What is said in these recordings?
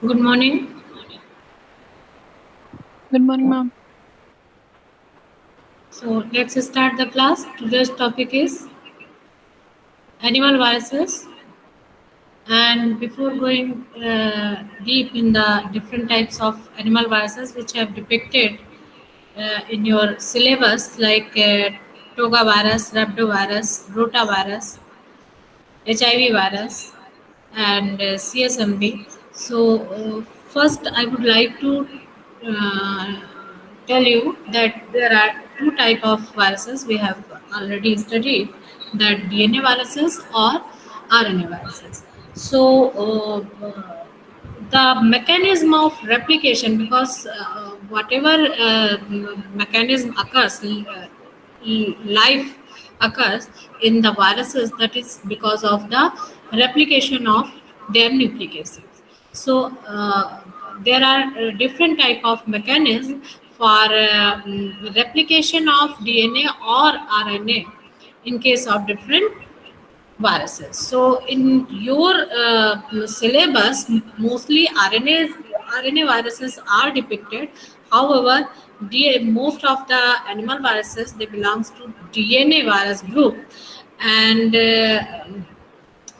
Good morning. Good morning, ma'am. So let's start the class. Today's topic is animal viruses. And before going deep in the different types of animal viruses which have depicted in your syllabus, like Toga virus, Rhabdovirus, Rotavirus, HIV virus, and CSMV. So first, I would like to uh, tell you that there are two type of viruses we have already studied, that DNA viruses or RNA viruses. So the mechanism of replication, because whatever mechanism occurs, life occurs in the viruses, that is because of the replication of their nucleic acids. So there are different type of mechanism for replication of DNA or RNA in case of different viruses. So in your syllabus, mostly RNA viruses are depicted. However, most of the animal viruses, they belongs to DNA virus group, and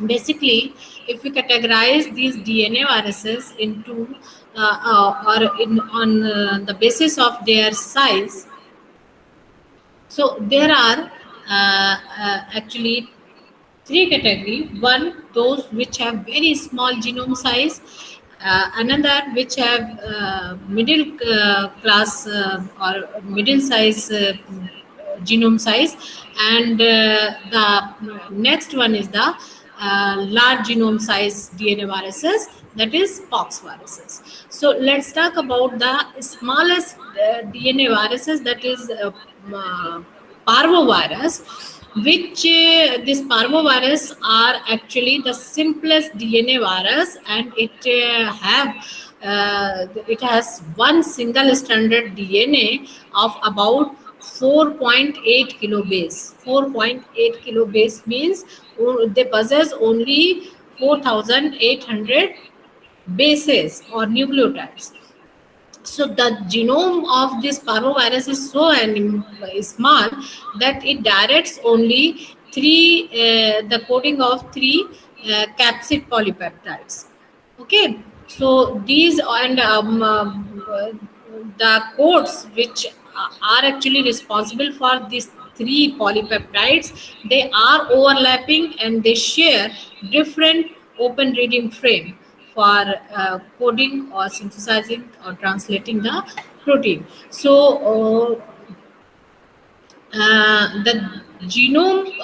basically, if we categorize these DNA viruses into or in on the basis of their size, so there are actually three category. One, those which have very small genome size. Another, which have middle class or middle size genome size, and the next one is the large genome size DNA viruses, that is pox viruses. So let's talk about the smallest DNA viruses, that is uh, parvovirus, which this parvovirus are actually the simplest DNA virus, and it has one single stranded DNA of about 4.8 kilobase. 4.8 kilobase means they possess only 4,800 bases or nucleotides. So the genome of this parvovirus is so small that it directs only the coding of three capsid polypeptides. Okay, so these and the codes which are actually responsible for these three polypeptides, they are overlapping and they share different open reading frame for coding or synthesizing or translating the protein. So the genome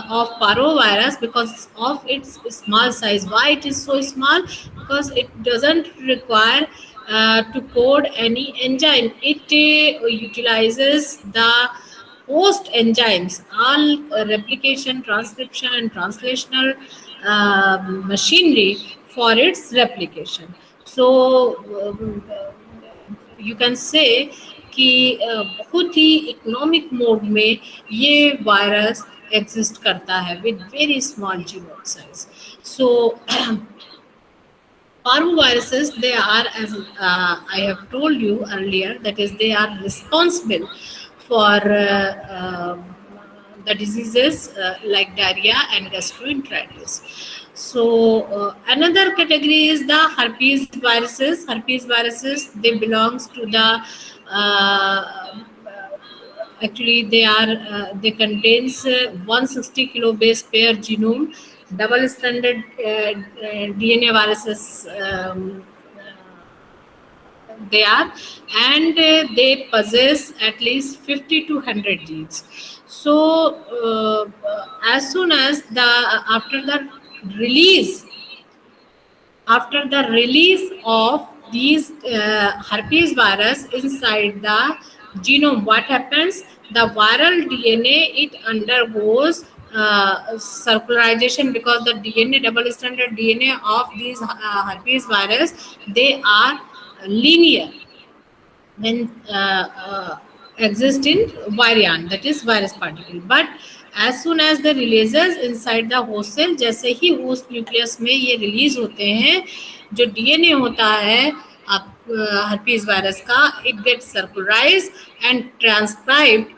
of parvovirus, because of its small size, why it is so small? Because it doesn't require to code any enzyme. It utilizes the host enzymes, all replication, transcription, and translational machinery for its replication. So you can say कि बहुत ही economic mode में ये virus exist करता है with very small genome size. So parvoviruses, they are, as I have told you earlier, that is they are responsible for the diseases like diarrhea and gastroenteritis. So another category is the herpes viruses. Herpes viruses, they belongs to the actually they contains 160 kilobase pair genome, double stranded DNA viruses they are, and they possess at least 50 to 100 genes. So as soon as the after the release after the release of these herpes virus inside the genome, what happens? The viral DNA, it undergoes circularization, because the DNA, double stranded DNA of these herpes virus, they are linear when exist in virion, that is virus particle. But as soon as the releases inside the host cell, जैसे ही host nucleus में ये release होते हैं, जो DNA होता है herpes virus का, it gets circularized and transcribed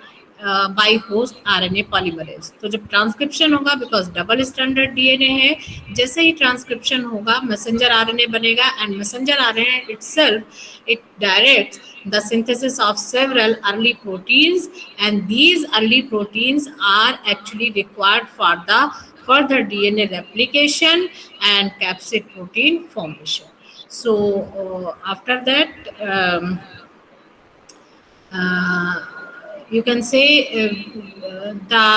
by host RNA polymerase. तो जब ट्रांसक्रिप्शन होगा, बिकॉज डबल स्टैंडर्ड डीएनए है, जैसे ही ट्रांसक्रिप्शन होगा मैसेंजर आरएनए बनेगा, and messenger RNA itself it directs the synthesis of several early proteins, and these early proteins are actually required for the further DNA replication and capsid protein formation. So after that, you can say the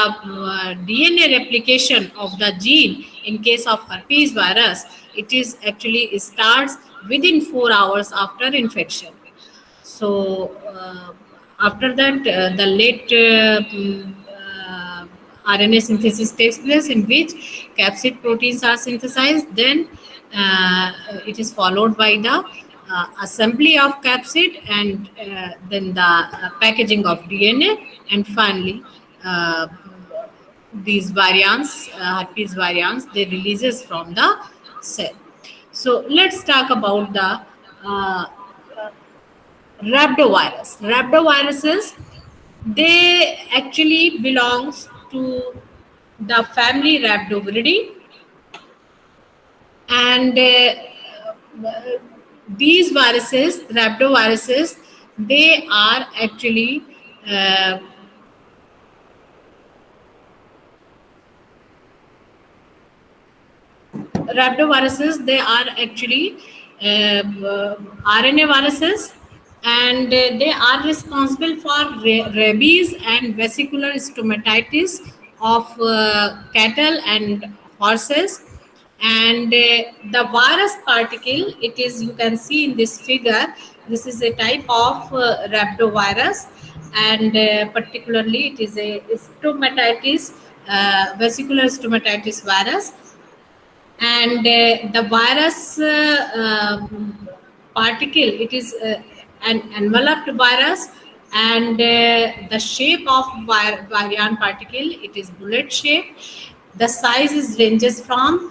DNA replication of the gene in case of herpes virus, it is actually starts within 4 hours after infection. So after that, the late RNA synthesis takes place, in which capsid proteins are synthesized. Then it is followed by the assembly of capsid, and then the packaging of DNA, and finally these variants, herpes variants, they releases from the cell. So let's talk about the rhabdovirus. Rhabdoviruses, they actually belongs to the family Rhabdoviridae, and these viruses, rhabdoviruses, they are actually rhabdoviruses, they are actually RNA viruses, and they are responsible for rabies and vesicular stomatitis of cattle and horses. And the virus particle, it is, you can see in this figure, this is a type of rhabdovirus, and particularly it is a stomatitis, vesicular stomatitis virus. And the virus particle, it is an enveloped virus, and the shape of virion particle, it is bullet shape. The size is ranges from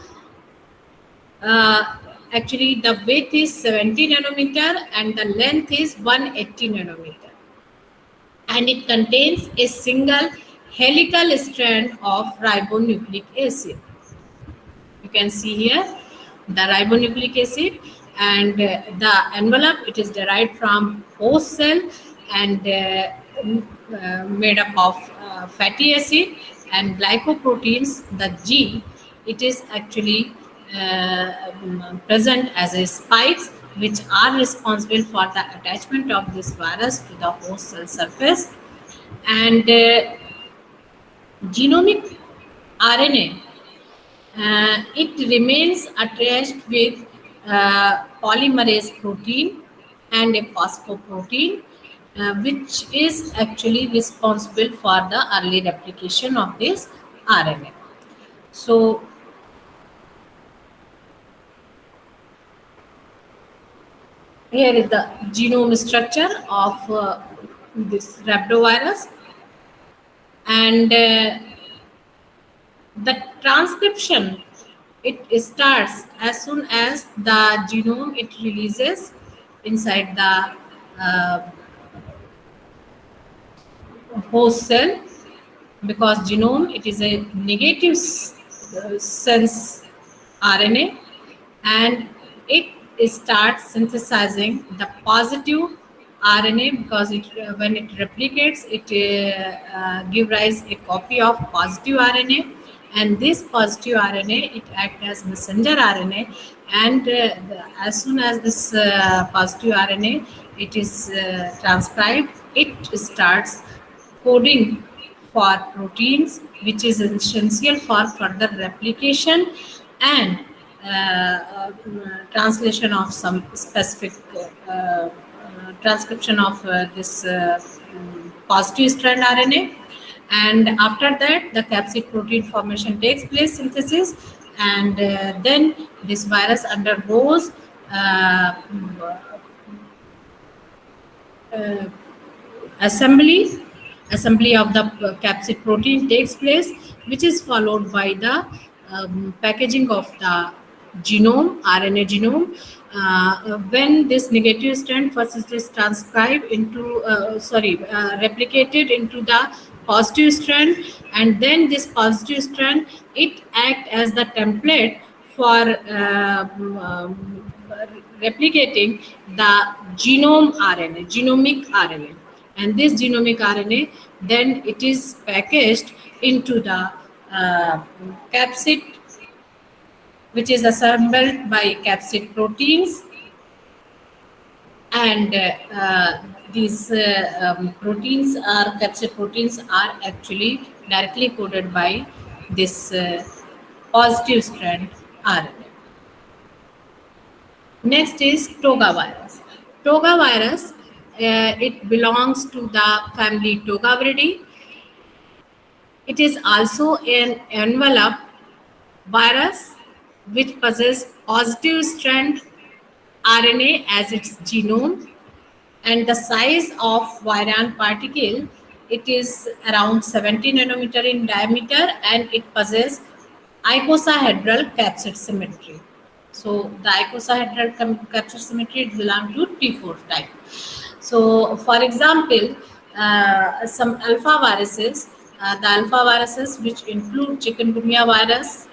actually the width is 70 nanometer and the length is 180 nanometer, and it contains a single helical strand of ribonucleic acid. You can see here the ribonucleic acid, and the envelope, it is derived from host cell, and made up of fatty acid and glycoproteins. The G, it is actually present as a spikes, which are responsible for the attachment of this virus to the host cell surface. And genomic RNA, it remains attached with polymerase protein and a phosphoprotein, which is actually responsible for the early replication of this RNA. So here is the genome structure of this rhabdovirus, and the transcription, it starts as soon as the genome, it releases inside the host cell, because genome, it is a negative sense RNA, and it starts synthesizing the positive RNA, because it when it replicates, it give rise a copy of positive RNA, and this positive RNA, it acts as messenger RNA, and as soon as this positive RNA, it is transcribed, it starts coding for proteins, which is essential for further replication and translation of some specific transcription of this positive strand RNA. And after that, the capsid protein formation takes place, synthesis, and then this virus undergoes assembly assembly of the capsid protein takes place, which is followed by the packaging of the genome, RNA genome. When this negative strand first is transcribed into, replicated into the positive strand, and then this positive strand, it act as the template for replicating the genome RNA, genomic RNA. And this genomic RNA, then it is packaged into the capsid, which is assembled by capsid proteins. And these proteins are capsid proteins are actually directly coded by this positive strand RNA. Next is Toga virus. Toga virus, it belongs to the family Togaviridae. It is also an enveloped virus which possesses positive strand RNA as its genome, and the size of virion particle, it is around 70 nanometer in diameter, and it possesses icosahedral capsid symmetry. So the icosahedral capsid symmetry belongs to T4 type. So for example, some alpha viruses, the alpha viruses which include chikungunya virus,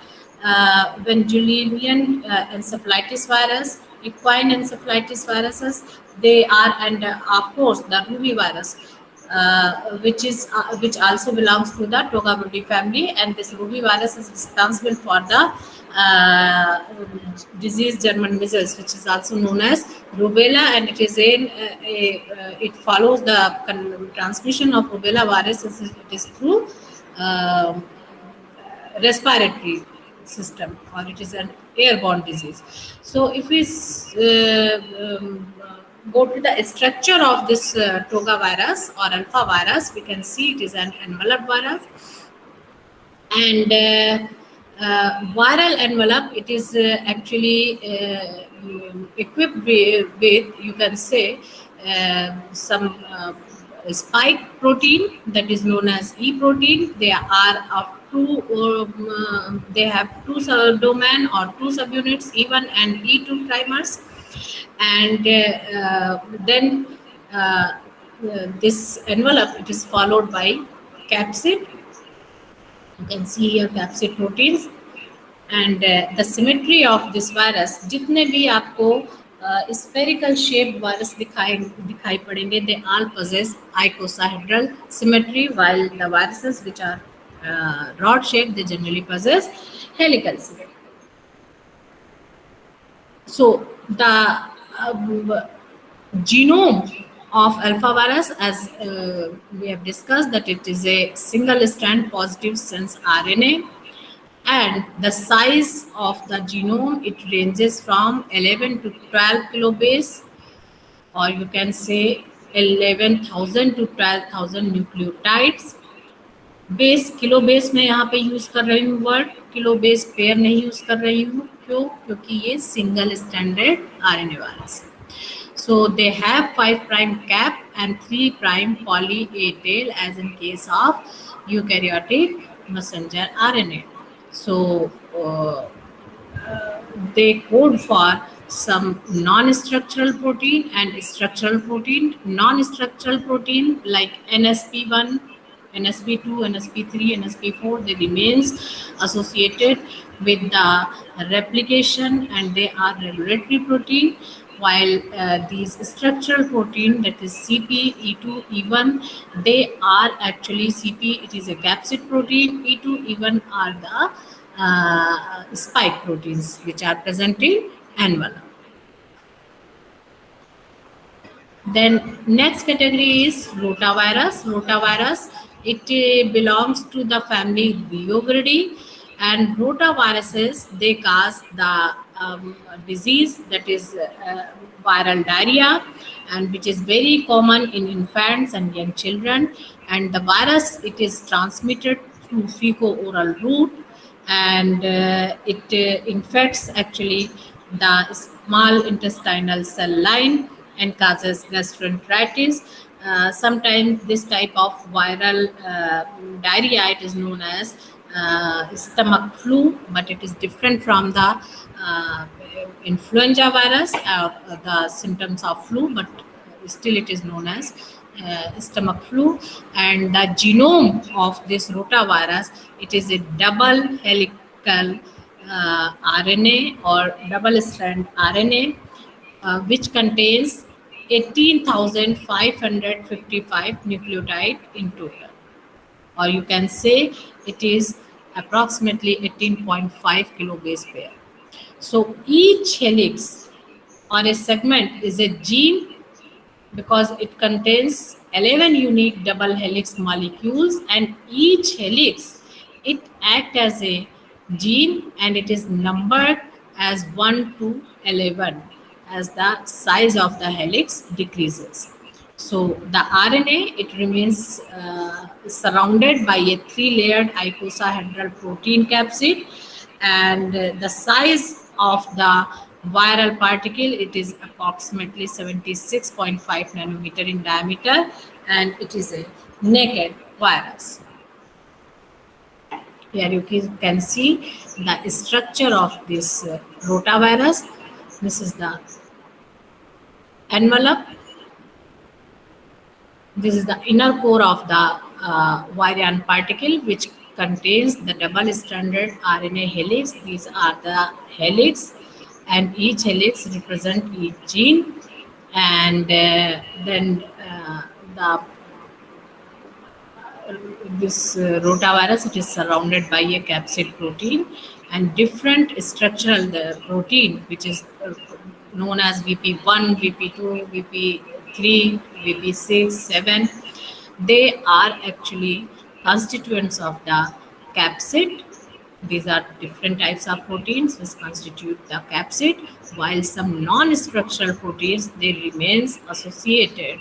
Vendelian encephalitis virus, equine encephalitis viruses, they are, and of course the ruby virus, which also belongs to the Togaviridae family, and this ruby virus is responsible for the disease German measles, which is also known as rubella, and it is it follows the transmission of rubella virus. It is through respiratory system, or it is an airborne disease. So if we go to the structure of this Toga virus or alpha virus, we can see it is an enveloped virus, and viral envelope, it is actually equipped with, you can say, some spike protein that is known as E protein. They are of they have two domain or two subunits, E1 and E2 primers, and then this envelope, it is followed by capsid. You can see here capsid proteins, and the symmetry of this virus, जितने भी आपको spherical shaped virus दिखाई पड़ेंगे, they all possess icosahedral symmetry, while the viruses which are rod shaped, they generally possess helical symmetry. So the genome of alpha virus, as we have discussed, that it is a single strand positive sense RNA, and the size of the genome, it ranges from 11 to 12 kilobase, or you can say 11,000 to 12,000 nucleotides. Base kilo base में यहाँ पे use कर रही हूँ word, kilo base pair नहीं use कर रही हूँ. क्यों? क्योंकि ये single standard RNA virus. So they have 5' cap and 3' poly A tail, as in case of eukaryotic messenger RNA. So they code for some non-structural protein and structural protein. Non-structural protein like NSP1, NSP2, NSP3, NSP4, they remains associated with the replication, and they are regulatory protein, while these structural protein, that is CP, E2, E1, they are actually CP, it is a capsid protein, E2, E1 are the spike proteins which are present in envelope. Then next category is rotavirus. Rotavirus, it belongs to the family Reoviridae, and rotaviruses, they cause the disease that is viral diarrhea, and which is very common in infants and young children. And the virus, it is transmitted through fecal-oral route, and it infects actually the small intestinal cell line and causes gastroenteritis. Sometimes this type of viral diarrhea, it is known as stomach flu, but it is different from the influenza virus, the symptoms of flu, but still it is known as stomach flu. And the genome of this rotavirus, it is a double helical RNA or double strand RNA, which contains 18,555 nucleotide in total, or you can say it is approximately 18.5 kilobase pair. So each helix or a segment is a gene because it contains 11 unique double helix molecules, and each helix, it acts as a gene, and it is numbered as 1 to 11 as the size of the helix decreases. So the RNA, it remains surrounded by a three-layered icosahedral protein capsid, and the size of the viral particle, it is approximately 76.5 nanometer in diameter, and it is a naked virus. Here you can see the structure of this rotavirus. This is the envelope. This is the inner core of the virion particle, which contains the double-stranded RNA helix. These are the helix, and each helix represents each gene. And then the this rotavirus, it is surrounded by a capsid protein, and different structural protein, which is known as VP1, VP2, VP3, VP6, 7. They are actually constituents of the capsid. These are different types of proteins which constitute the capsid, while some non-structural proteins, they remains associated.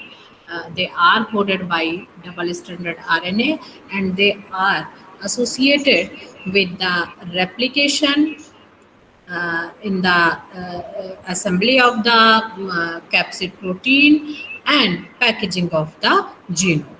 They are coded by double-stranded RNA, and they are associated with the replication in the assembly of the capsid protein and packaging of the genome.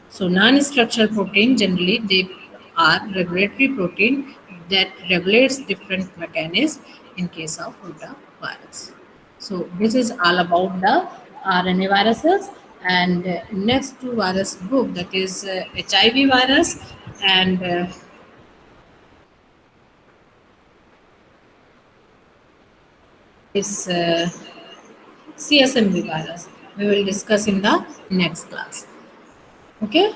So non-structural protein, generally they are regulatory protein that regulates different mechanisms in case of rotavirus. So this is all about the RNA viruses. And next to virus group, that is HIV virus and this CSMV virus. We will discuss in the next class. Okay.